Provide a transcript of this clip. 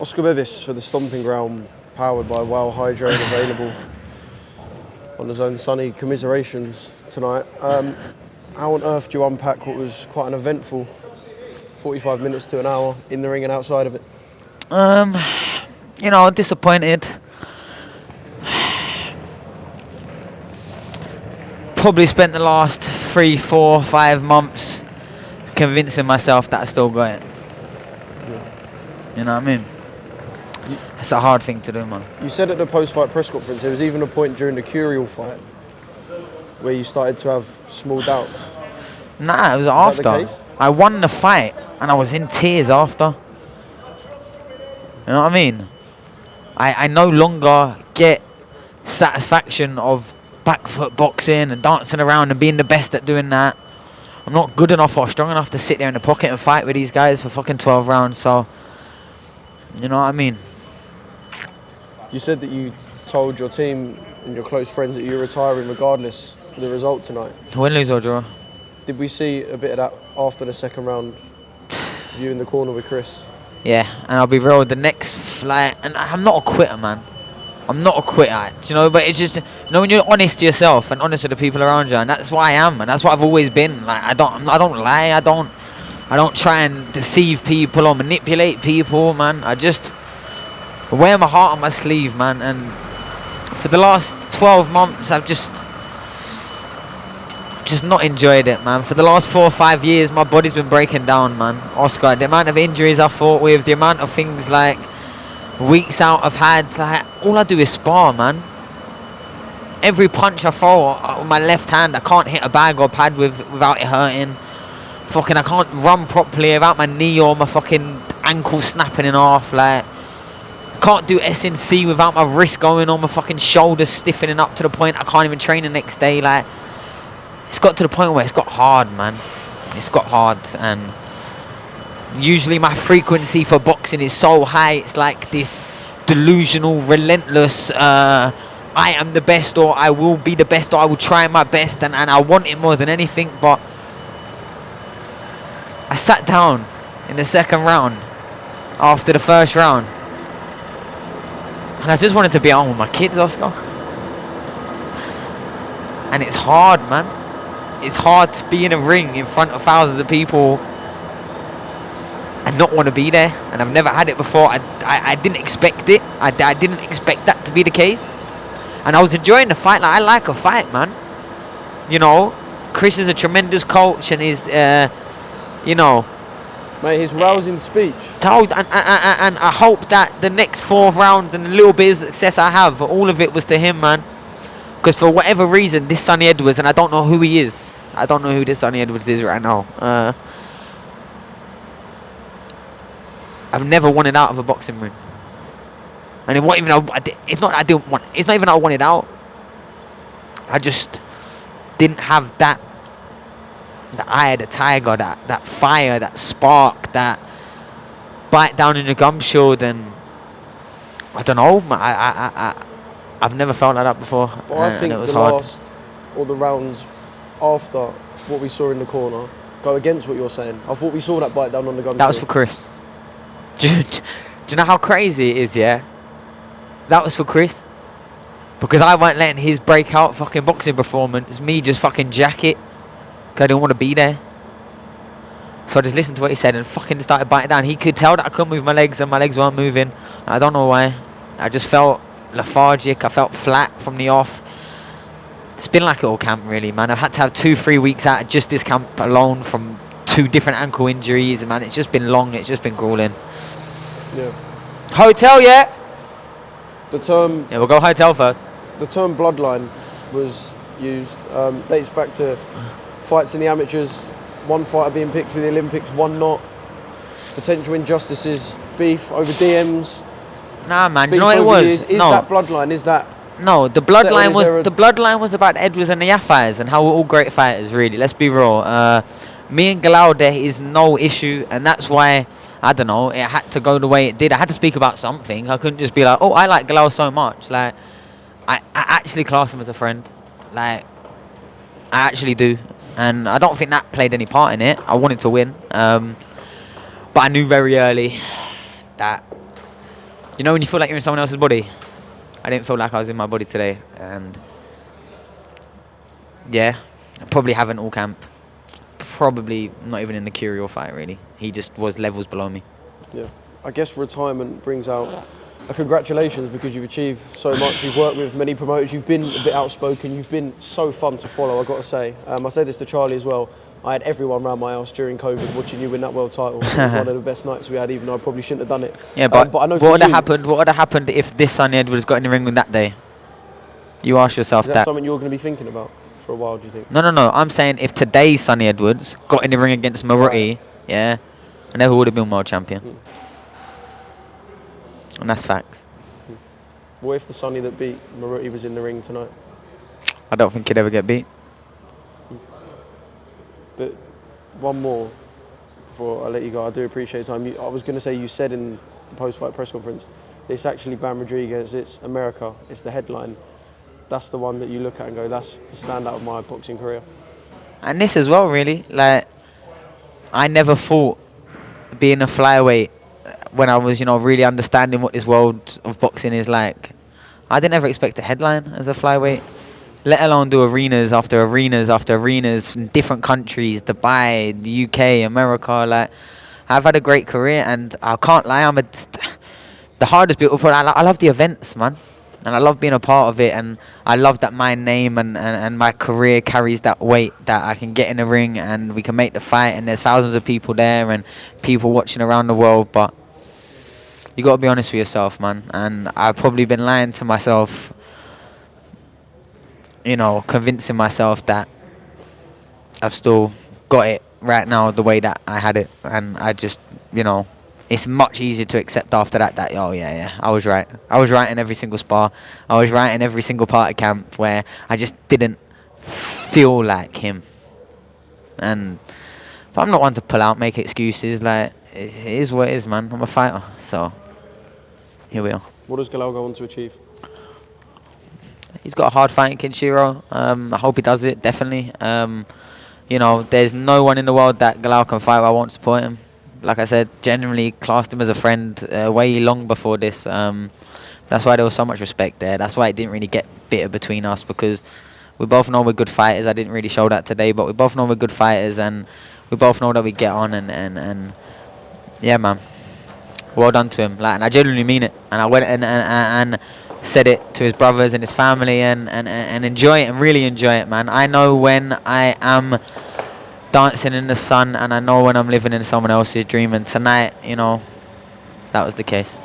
Oscar Bevis for the Stomping Ground, powered by Wow Hydrate, available on the DAZN. Sunny, commiserations tonight. How on earth do you unpack what was quite an eventful 45 minutes to an hour in the ring and outside of it? Disappointed. Probably spent the last 3, 4, 5 months convincing myself that I still got it. Yeah. You know what I mean? It's a hard thing to do, man. You said at the post-fight press conference there was even a point during the Curial fight where you started to have small doubts. Nah, it was after. That the case? I won the fight and I was in tears after. You know what I mean? I no longer get satisfaction of back foot boxing and dancing around and being the best at doing that. I'm not good enough or strong enough to sit there in the pocket and fight with these guys for fucking 12 rounds, so you know what I mean? You said that you told your team and your close friends that you're retiring regardless of the result tonight. Win, lose or draw. Did we see a bit of that after the second round, you in the corner with Chris? Yeah, and I'll be real, the next flight, and I'm not a quitter, man. I'm not a quitter, but it's just, when you're honest to yourself and honest with the people around you, and that's what I am, and that's what I've always been. Like, I don't lie, I don't try and deceive people or manipulate people, man. I just wear my heart on my sleeve, man. And for the last 12 months, I've just not enjoyed it, man. For the last 4 or 5 years, my body's been breaking down, man. Oscar, the amount of injuries I fought with, the amount of things like weeks out I've had, like, all I do is spar, man. Every punch I throw with my left hand, I can't hit a bag or pad without it hurting. Fucking, I can't run properly without my knee or my fucking ankle snapping in half. Like, I can't do SNC without my wrist going on, my fucking shoulders stiffening up to the point I can't even train the next day. Like, it's got to the point where it's got hard, man. It's got hard, and usually my frequency for boxing is so high. It's like this delusional, relentless, I am the best, or I will be the best, or I will try my best, and I want it more than anything. But I sat down in the second round after the first round, and I just wanted to be home with my kids, Oscar. And it's hard, man. It's hard to be in a ring in front of thousands of people and not want to be there. And I've never had it before. I didn't expect it. I didn't expect that to be the case. And I was enjoying the fight. Like, I like a fight, man. Chris is a tremendous coach, and he's, Mate, his rousing speech. And I hope that the next 4 rounds and the little bit of success I have, all of it was to him, man. Because for whatever reason, this Sonny Edwards, and I don't know who he is. I don't know who this Sonny Edwards is right now. I've never wanted out of a boxing ring. And it's not even that I wanted out. I just didn't have that. The eye of the tiger, that fire, that spark, that bite down in the gum shield, and I don't know. I've never felt like that before. Well, I think the rounds after what we saw in the corner go against what you're saying. I thought we saw that bite down on the gum shield. That was for Chris. Do you know how crazy it is, yeah? That was for Chris. Because I weren't letting his breakout fucking boxing performance, me just fucking jack it. Because I didn't want to be there. So I just listened to what he said and fucking started biting down. He could tell that I couldn't move my legs and my legs weren't moving. I don't know why. I just felt lethargic. I felt flat from the off. It's been like it all camp, really, man. I've had to have 2-3 weeks out of just this camp alone from 2 different ankle injuries. Man, it's just been long. It's just been grueling. Yeah. Hotel, yeah? Yeah, we'll go hotel first. The term bloodline was used. Dates back to fights in the amateurs. One fighter being picked for the Olympics, one not. Potential injustices, beef over DMs. Nah, man. Do you know what it was? Is that bloodline? Is that? No, the bloodline was about Edwards and the Yafais and how we're all great fighters, really. Let's be real. Me and Galal, there is no issue, and that's why, I don't know, it had to go the way it did. I had to speak about something. I couldn't just be like, oh, I like Galal so much. Like, I actually class him as a friend. Like, I actually do. And I don't think that played any part in it. I wanted to win. But I knew very early that You know when you feel like you're in someone else's body? I didn't feel like I was in my body today. And yeah, I probably haven't all camp. Probably not even in the Curial fight, really. He just was levels below me. Yeah. I guess retirement brings out a congratulations because you've achieved so much. You've worked with many promoters. You've been a bit outspoken. You've been so fun to follow, I've got to say. I say this to Charlie as well. I had everyone around my house during COVID watching you win that world title. It was one of the best nights we had, even though I probably shouldn't have done it. Yeah, but I know what would have happened? What would have happened if this Sonny Edwards got in the ring with that day? You ask yourself Is that something you're going to be thinking about for a while, do you think? No. I'm saying if today's Sonny Edwards got in the ring against Maruti, yeah, I never would have been world champion. And that's facts. What if the Sonny that beat Maruti was in the ring tonight? I don't think he'd ever get beat. But one more before I let you go. I do appreciate your time. I was going to say, you said in the post-fight press conference, it's actually Bam Rodriguez, it's America, it's the headline. That's the one that you look at and go, that's the standout of my boxing career. And this as well, really. Like, I never thought being a flyweight when I was, really understanding what this world of boxing is like. I didn't ever expect a headline as a flyweight, let alone do arenas after arenas after arenas in different countries, Dubai, the UK, America. Like, I've had a great career, and I can't lie, the hardest bit. I love the events, man, and I love being a part of it, and I love that my name and my career carries that weight that I can get in the ring and we can make the fight, and there's thousands of people there and people watching around the world. But you got to be honest with yourself, man, and I've probably been lying to myself, convincing myself that I've still got it right now the way that I had it, and I just, it's much easier to accept after that I was right. I was right in every single spar. I was right in every single part of camp where I just didn't feel like him. But I'm not one to pull out, make excuses. Like, it is what it is, man. I'm a fighter, so here we are. What does Galal go on to achieve? He's got a hard fight in Kinshiro. I hope he does it, definitely. There's no one in the world that Galal can fight where I won't support him. Like I said, genuinely classed him as a friend way long before this. That's why there was so much respect there. That's why it didn't really get bitter between us, because we both know we're good fighters. I didn't really show that today, but we both know we're good fighters, and we both know that we get on, and yeah, man. Well done to him. Like, and I genuinely mean it. And I went and said it to his brothers and his family, and enjoy it, and really enjoy it, man. I know when I am dancing in the sun, and I know when I'm living in someone else's dream, and tonight, that was the case.